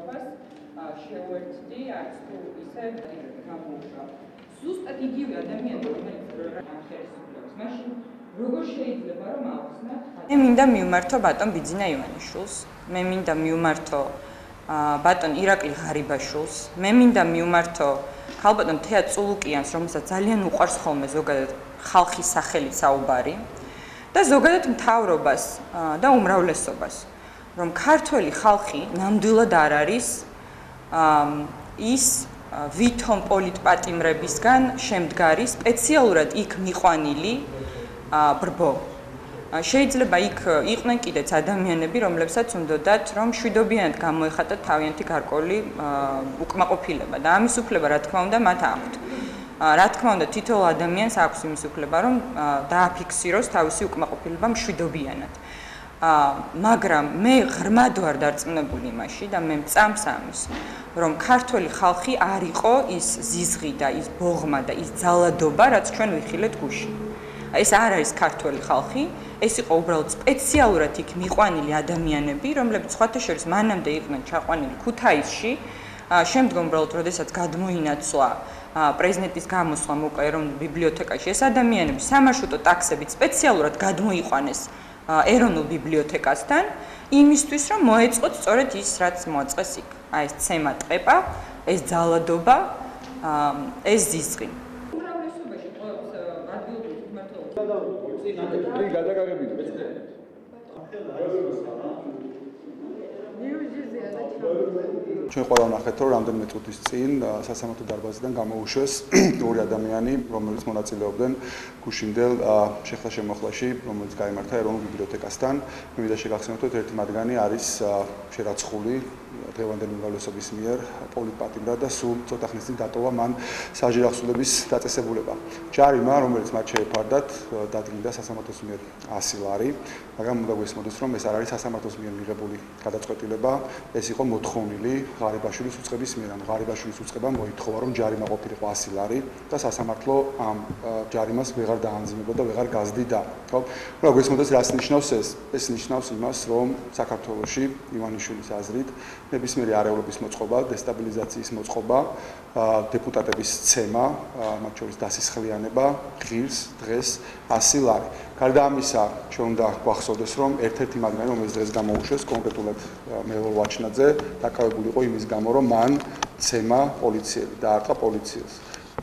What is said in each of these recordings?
ხალხობას შევერთდი, არც თუ ისე გამოუშვა. ზუსტად იგივე ადამიანი, რომელიც ხელისუფლებს, მაშინ როგორ შეიძლება რომ ავხსნათ? მე მინდა მივმართო ბატონ ბიძინა ივანიშვილს, მე მინდა მივმართო ბატონ ირაკლი ღარიბაშვილს, მე მინდა მივმართო ქალბატონ თეა წულუკიანს, რომელსაც ძალიან უყვარს ხოლმე ზოგადად ხალხის სახელით საუბარი და ზოგადად მთავრობას და უმრავლესობას, რომ ქართველი ხალხი ნამდვილად არ არის ის ვითომ პოლიტპატიმრებისგან შემდგარი სპეციალურად იქ მიყვანილი ბრბო. შეიძლება იქ იყვნენ კიდეც ადამიანები, რომლებსაც უნდათ რომ მშვიდობიანად გამოეხატათ თავიანთი გარკვეული უკმაყოფილება და ამის უფლება რა თქმა უნდა მათ აქვთ. რა თქმა უნდა თითოეულ ადამიანს აქვს იმის უფლება რომ დააფიქსიროს თავისი უკმაყოფილება მშვიდობიანად. მაგრამ მე ღრმად ვარ დარწმუნებული იმაში და მე მწამს ამის, რომ ქართველი ხალხი არ იყო ის ზიზღი და ის ბოღმა და ის ძალადობა, რაც ჩვენ ვიხილეთ გუშინ. ეს არ არის ქართველი ხალხი, ეს იყო უბრალოდ სპეციალურად იქ მიყვანილი ადამიანები, რომლებიც სხვათა შორის მანამდე იყვნენ ჩაყვანილი ქუთაისში, შემდგომ უბრალოდ როდესაც გადმოინაცვლა პრეზიდენტის გამოსვლა მოკლა ეროვნულ ბიბლიოთეკაში, ეს ადამიანები სამარშრუტო ტაქსებით სპეციალურად გადმოიყვანეს ეროვნულ ბიბლიოთეკასთან, იმისთვის რომ მოეწყოთ სწორედ ის, რაც მოაწყეს იქ. ეს ცემა ტყეპა, ეს ძალადობა, ეს ზიზღი. ჩვენ ყველა ვნახეთ, რომ რამდენიმე წუთის წინ სასამართლო დარბაზიდან გამოუშვეს ორი ადამიანი, რომელიც მონაწილეობდნენ გუშინდელ შეხლა-შემოხლაში, რომელიც გაიმართა ეროვნულ ბიბლიოთეკასთან. მე მინდა შეგახსენოთ, ერთი მათგანი არის შერაცხული დღევანდელი უმრავლესობის მიერ პოლიტპატიმრად და სულ ცოტა ხნის წინ დატოვა მან საჯარო ახსნილების დაწესებულება. ჯარიმა, რომელიც მათ შეეფარდათ, დადგინდა სასამართლოს მიერ 100 ლარი, მაგრამ უნდა გვესმოდეს, რომ ეს არ არის სასამართლოს მიერ მიღებული გადაწყვეტილება, ეს იყო მოთხოვნილი ღარიბაშვილის უწყების მიერ. ღარიბაშვილის უწყება მოითხოვა, რომ ჯარიმა ყოფილიყო 100 ლარი და სასამართლო ამ ჯარიმას ვეღარ დაანძიმებდა და ვეღარ გაზდიდა. ხო? უნდა გვესმოდეს, რას ნიშნავს ეს? ეს ნიშნავს იმას, რომ საქართველოში ივანიშვილის აზრით ნებისმიერი არეულობის მოწყობა, დესტაბილიზაციის მოწყობა, დეპუტატების ცემა, მათ შორის დასისხლიანება, ღირს დღეს 100 ლარი. გარდა ამისა, ჩვენ უნდა გვახსოვდეს, რომ ერთ-ერთი მათგანი, რომელიც დღეს გამოუშვეს, კონკრეტულად მელოლ ვაჩნაძე, დაკავებული იყო იმის გამო, რომ მან ცემა პოლიციელი დაარტყა პოლიციას.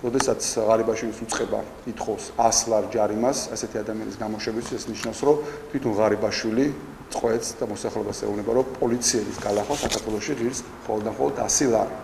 როდესაც ღარიბაშვილის უწყება ითხოვს 100 ლარი ჯარიმას, ასეთი ადამიანის გამოშვებისთვის, ეს ნიშნავს, რომ თვითონ ღარიბაშვილი წყვეტს და მოსახლეობას ეუბნება, რომ პოლიციელის გალახვა საქართველოში ღირს მხოლოდ 100 ლარი.